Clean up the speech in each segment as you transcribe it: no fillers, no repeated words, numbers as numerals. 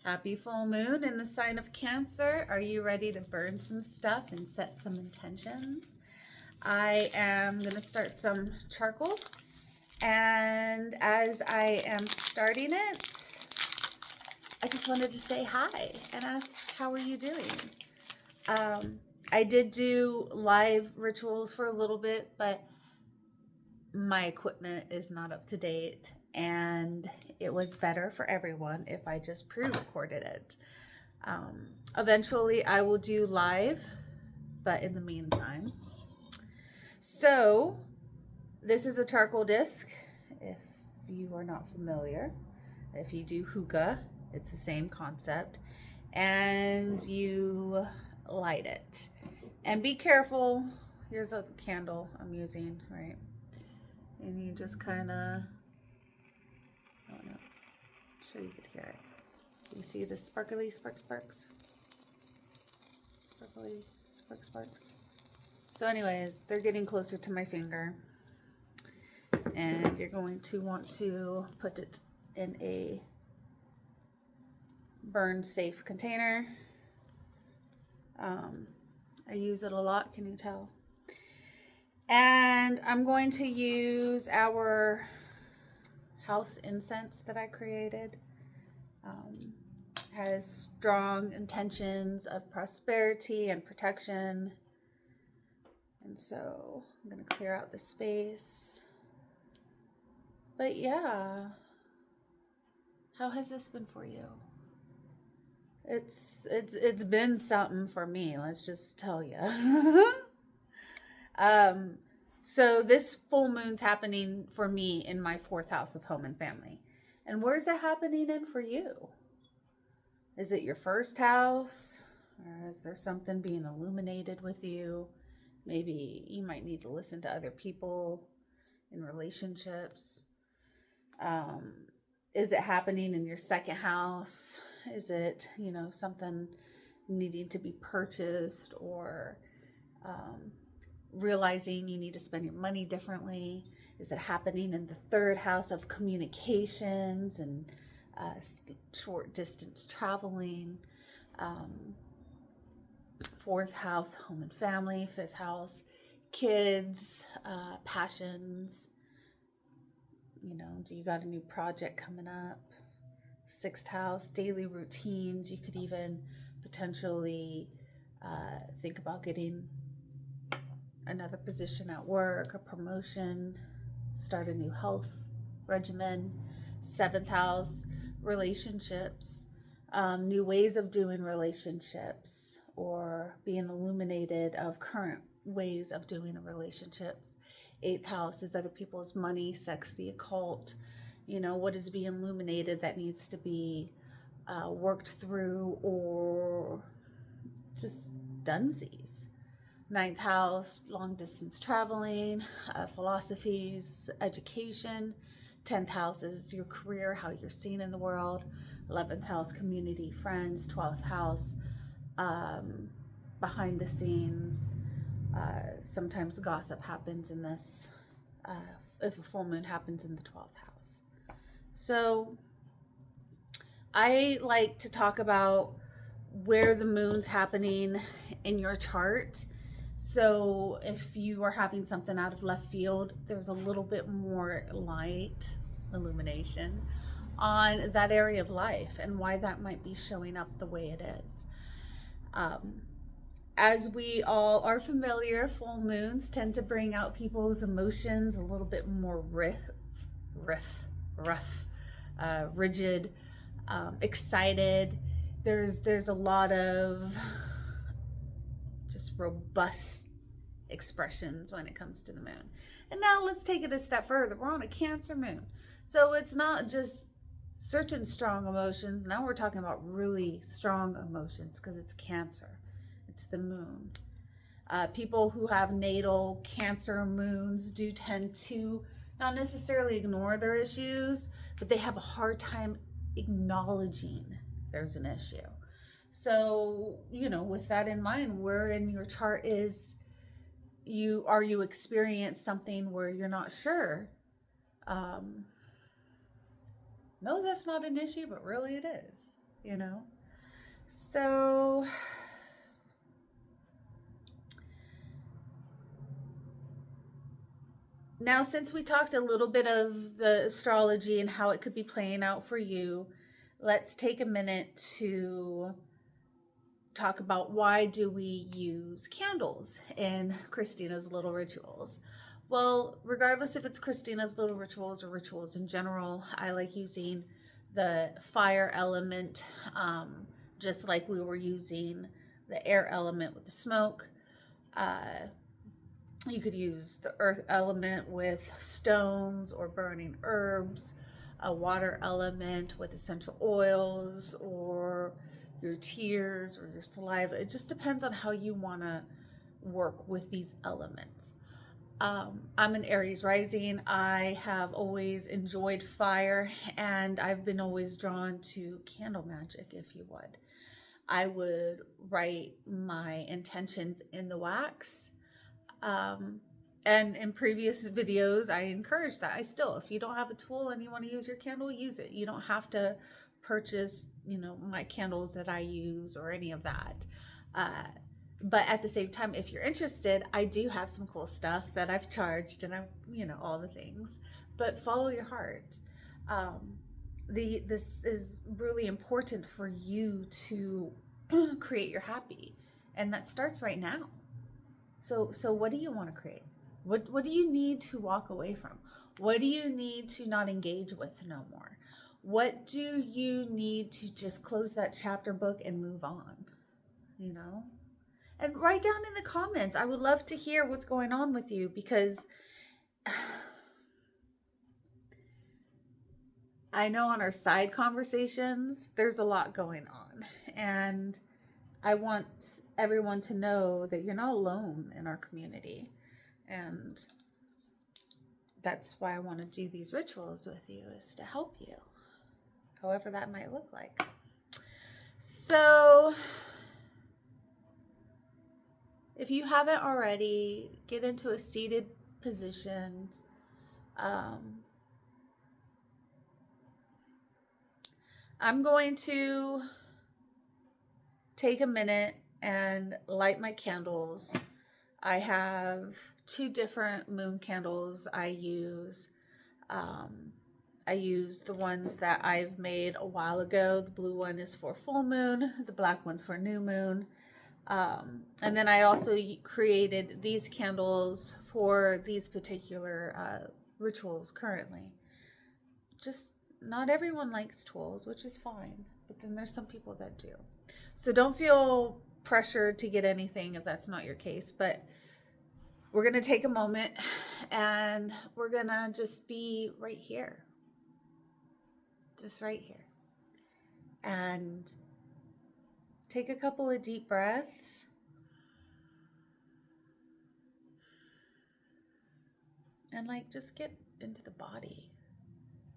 Happy full moon in the sign of Cancer. Are you ready to burn some stuff and set some intentions? I am going to start some charcoal. And as I am starting it, I just wanted to say hi and ask, how are you doing? I did do live rituals for a little bit, but my equipment is not up to date, and it was better for everyone if I just pre-recorded it. Eventually I will do live, but in the meantime. So this is a charcoal disc. If you are not familiar, if you do hookah, it's the same concept. And you light it. And be careful. Here's a candle I'm using, right? And you just kind of, I don't know, I'm sure you could hear it. You see the sparkly sparks? Sparkly sparks. So anyways, they're getting closer to my finger. And you're going to want to put it in a burn safe container. I use it a lot, can you tell? And I'm going to use our house incense that I created. Has strong intentions of prosperity and protection. And so I'm going to clear out the space. But yeah, how has this been for you? It's been something for me, let's just tell you. So this full moon's happening for me in my 4th house of home and family. And where's it happening in for you? Is it your 1st house? Or is there something being illuminated with you? Maybe you might need to listen to other people in relationships. Is it happening in your 2nd house? Is it, something needing to be purchased, or realizing you need to spend your money differently? Is it happening in the 3rd house of communications and short distance traveling? 4th house, home and family. 5th house, kids, passions. Do you got a new project coming up? 6th house, daily routines. You could even potentially think about getting another position at work, a promotion, start a new health regimen. 7th house, relationships, new ways of doing relationships, or being illuminated of current ways of doing relationships. 8th house is other people's money, sex, the occult. What is being illuminated that needs to be worked through, or just dunsies. 9th house, long distance traveling, philosophies, education. 10th house is your career, how you're seen in the world. 11th house, community, friends. 12th house, behind the scenes. Sometimes gossip happens in this, if a full moon happens in the 12th house. So I like to talk about where the moon's happening in your chart. So if you are having something out of left field, there's a little bit more light, illumination on that area of life and why that might be showing up the way it is. As we all are familiar, full moons tend to bring out people's emotions a little bit more rough, rigid, excited. There's a lot of just robust expressions when it comes to the moon. And now let's take it a step further. We're on a Cancer moon. So it's not just certain strong emotions. Now we're talking about really strong emotions because it's Cancer. It's the moon. People who have natal Cancer moons do tend to not necessarily ignore their issues, but they have a hard time acknowledging there's an issue. So, with that in mind, where in your chart is you experience something where you're not sure? No, that's not an issue, but really it is. you know? So now, since we talked a little bit of the astrology and how it could be playing out for you, let's take a minute to talk about why do we use candles in Christina's Little Rituals. Well, regardless if it's Christina's Little Rituals or rituals in general, I like using the fire element, just like we were using the air element with the smoke. You could use the earth element with stones or burning herbs, a water element with essential oils, or your tears or your saliva. It just depends on how you want to work with these elements. I'm an Aries rising. I have always enjoyed fire, and I've been always drawn to candle magic, if you would. I would write my intentions in the wax. And in previous videos, I encourage that. If you don't have a tool and you want to use your candle, use it. You don't have to purchase, my candles that I use or any of that. But at the same time, if you're interested, I do have some cool stuff that I've charged, and all the things. But follow your heart. This is really important for you to create your happy, and that starts right now. So what do you want to create? What do you need to walk away from? What do you need to not engage with no more? What do you need to just close that chapter book and move on? And write down in the comments. I would love to hear what's going on with you, because I know on our side conversations, there's a lot going on. And I want everyone to know that you're not alone in our community. And that's why I want to do these rituals with you, is to help you, however that might look like. So if you haven't already, get into a seated position. I'm going to take a minute and light my candles. I have 2 different moon candles I use. I use the ones that I've made a while ago. The blue one is for full moon. The black one's for new moon. And then I also created these candles for these particular rituals currently. Just not everyone likes tools, which is fine. But then there's some people that do. So don't feel pressured to get anything if that's not your case. But we're going to take a moment and we're going to just be right here. Just right here. And take a couple of deep breaths. And just get into the body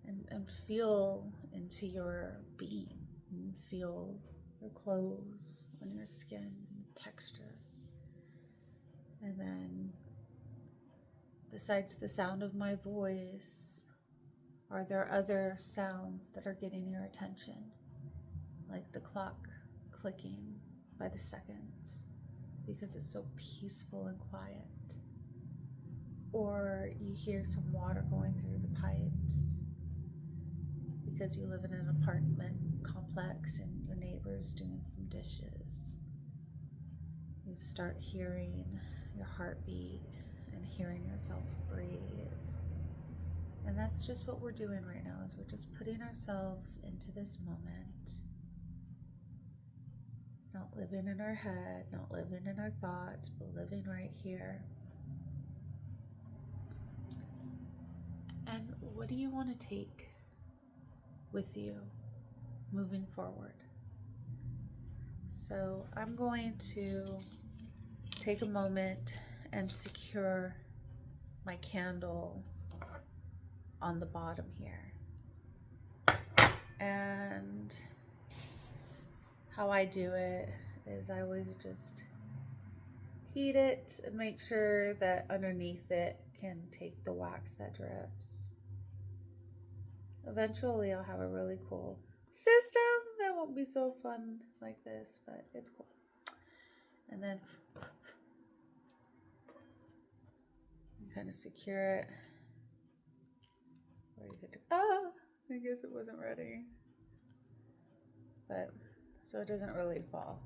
and feel into your being. And feel your clothes on your skin, texture. And then, besides the sound of my voice, are there other sounds that are getting your attention? Like the clock clicking by the seconds because it's so peaceful and quiet. Or you hear some water going through the pipes because you live in an apartment complex and your neighbor's doing some dishes. You start hearing your heartbeat and hearing yourself breathe. And that's just what we're doing right now, is we're just putting ourselves into this moment. Not living in our head, not living in our thoughts, but living right here. And what do you want to take with you moving forward? So I'm going to take a moment and secure my candle on the bottom here. And how I do it is I always just heat it and make sure that underneath it can take the wax that drips. Eventually I'll have a really cool system. That won't be so fun like this, but it's cool. And then kind of secure it. Where you could, I guess it wasn't ready. But so it doesn't really fall.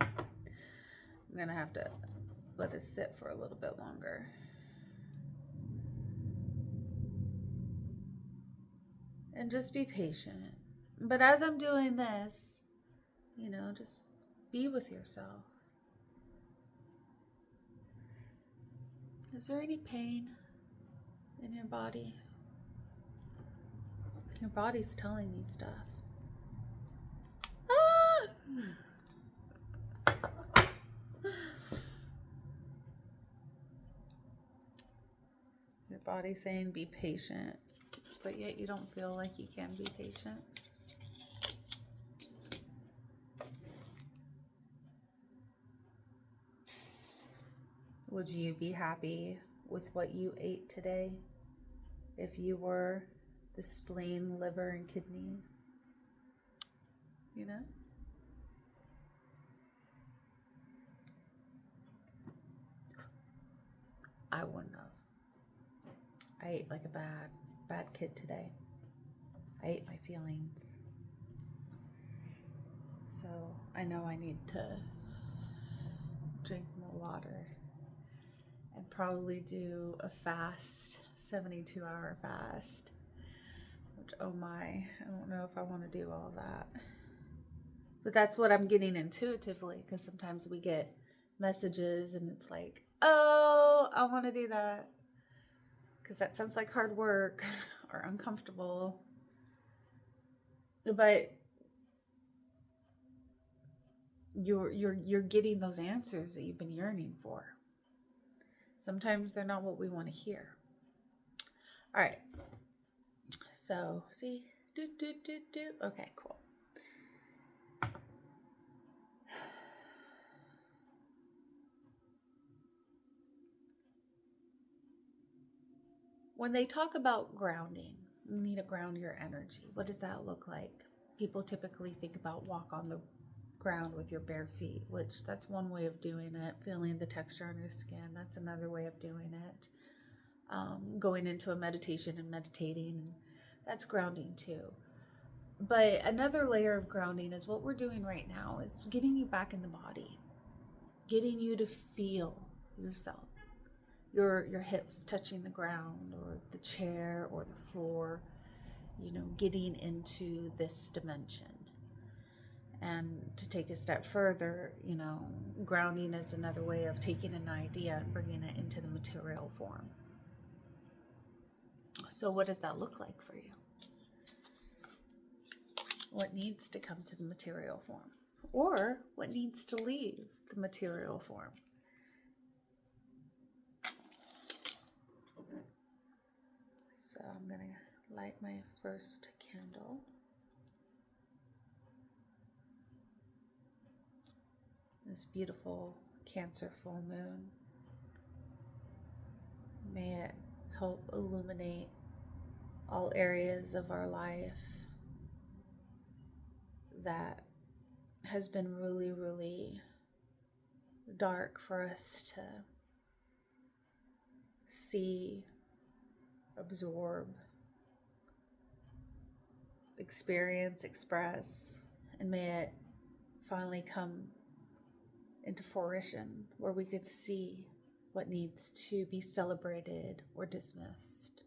I'm gonna have to let it sit for a little bit longer. And just be patient. But as I'm doing this, just be with yourself. Is there any pain in your body? Your body's telling you stuff. Your body's saying be patient, but yet you don't feel like you can be patient. Would you be happy with what you ate today if you were the spleen, liver, and kidneys? I wouldn't have. I ate like a bad kid today. I ate my feelings. So I know I need to drink more water and probably do a fast, 72-hour fast. Which, oh my, I don't know if I want to do all that. But that's what I'm getting intuitively, because sometimes we get messages and it's like, oh, I want to do that. Because that sounds like hard work or uncomfortable. But you're getting those answers that you've been yearning for. Sometimes they're not what we want to hear. All right. So, see? Okay, cool. When they talk about grounding, you need to ground your energy. What does that look like? People typically think about walk on the ground with your bare feet, which that's one way of doing it. Feeling the texture on your skin, that's another way of doing it. Going into a meditation and meditating, that's grounding too. But another layer of grounding is what we're doing right now, is getting you back in the body, getting you to feel yourself. Your hips touching the ground or the chair or the floor, getting into this dimension. And to take a step further, grounding is another way of taking an idea and bringing it into the material form. So what does that look like for you? What needs to come to the material form? Or what needs to leave the material form? So I'm going to light my first candle. This beautiful Cancer full moon. May it help illuminate all areas of our life that has been really, really dark for us to see, absorb, experience, express, and may it finally come into fruition where we could see what needs to be celebrated or dismissed.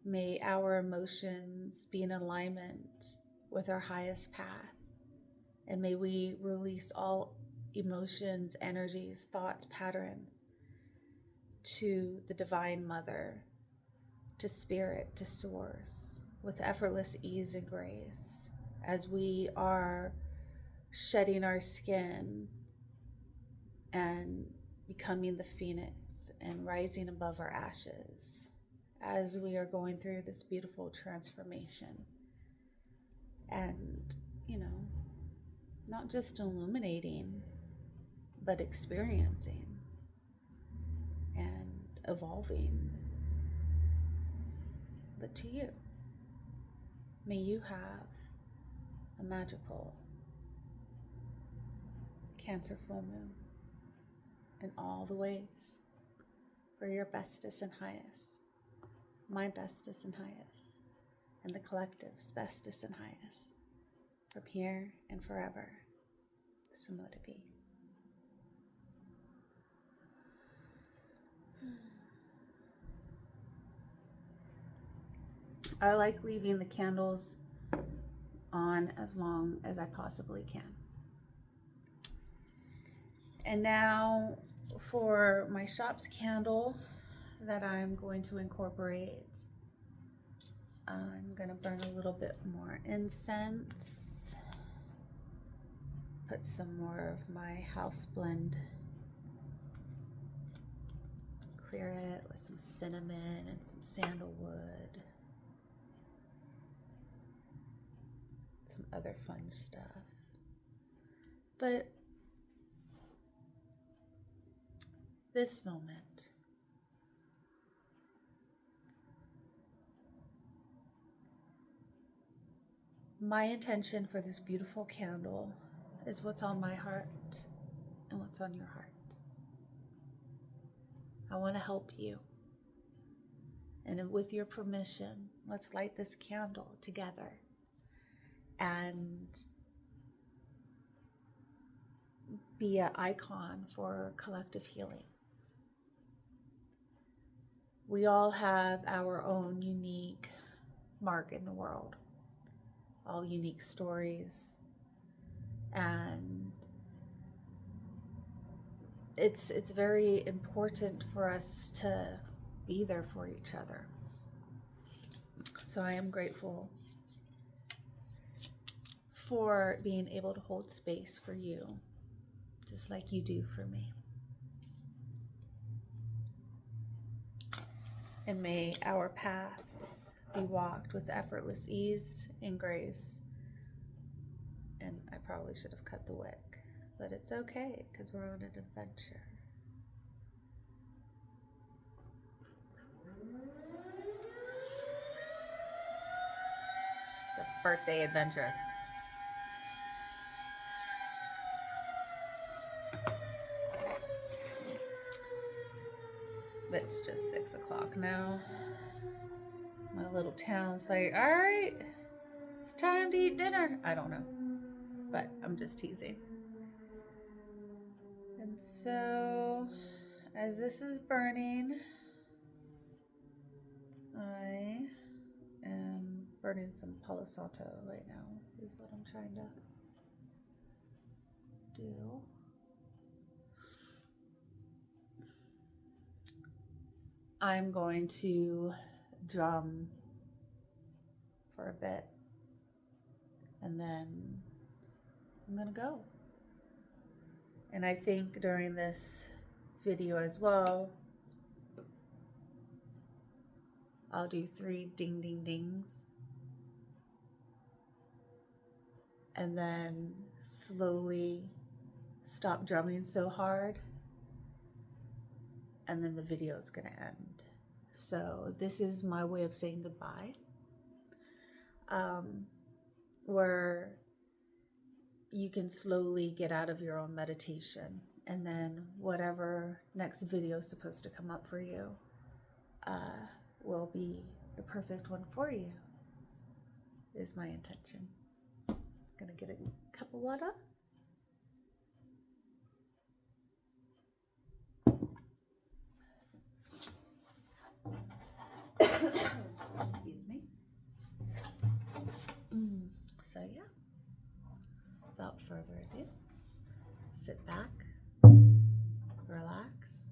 May our emotions be in alignment with our highest path, and may we release all emotions, energies, thoughts, patterns to the Divine Mother, to Spirit, to Source, with effortless ease and grace, as we are shedding our skin and becoming the phoenix and rising above our ashes, as we are going through this beautiful transformation. And, not just illuminating, but experiencing and evolving, but to you. May you have a magical Cancer full moon in all the ways for your bestest and highest, my bestest and highest, and the collective's bestest and highest, from here and forever. So mote it be. I like leaving the candles on as long as I possibly can. And now for my shop's candle that I'm going to incorporate, I'm going to burn a little bit more incense, put some more of my house blend, clear it with some cinnamon and some sandalwood, some other fun stuff. But this moment, my intention for this beautiful candle is what's on my heart and what's on your heart. I want to help you. And with your permission, let's light this candle together and be an icon for collective healing. We all have our own unique mark in the world, all unique stories, and it's very important for us to be there for each other. So I am grateful for being able to hold space for you, just like you do for me. And may our paths be walked with effortless ease and grace. And I probably should have cut the wick, but it's okay because we're on an adventure. It's a birthday adventure. It's just 6 o'clock now. My little town's like, all right, it's time to eat dinner. I don't know, but I'm just teasing. And so, as this is burning, I am burning some Palo Santo right now, is what I'm trying to do. I'm going to drum for a bit, and then I'm gonna go. And I think during this video as well, I'll do 3 ding ding dings, and then slowly stop drumming so hard, and then the video is gonna end. So this is my way of saying goodbye, where you can slowly get out of your own meditation, and then whatever next video is supposed to come up for you will be the perfect one for you, is my intention. Gonna get a cup of water. Excuse me. So yeah, without further ado, sit back, relax,